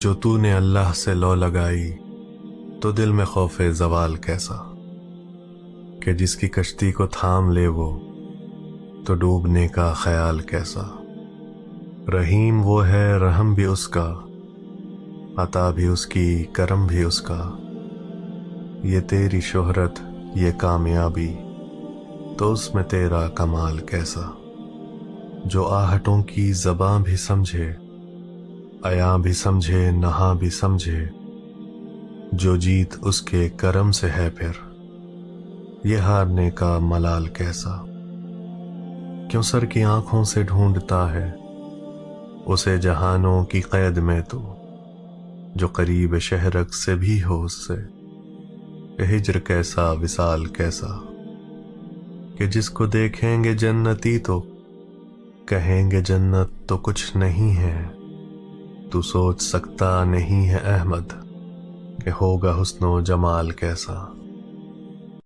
جو تو نے اللہ سے لو لگائی تو دل میں خوف زوال کیسا، کہ جس کی کشتی کو تھام لے وہ تو ڈوبنے کا خیال کیسا۔ رحیم وہ ہے رحم بھی اس کا، عطا بھی اس کی کرم بھی اس کا۔ یہ تیری شہرت یہ کامیابی تو اس میں تیرا کمال کیسا۔ جو آہٹوں کی زباں بھی سمجھے، عیاں بھی سمجھے نہاں بھی سمجھے، جو جیت اس کے کرم سے ہے پھر یہ ہارنے کا ملال کیسا۔ کیوں سر کی آنکھوں سے ڈھونڈتا ہے اسے جہانوں کی قید میں تو، جو قریب شہرک سے بھی ہو اس سے ہجر کیسا وصال کیسا۔ کہ جس کو دیکھیں گے جنتی تو کہیں گے جنت تو کچھ نہیں ہے، تو سوچ سکتا نہیں ہے احمد کہ ہوگا حسن و جمال کیسا۔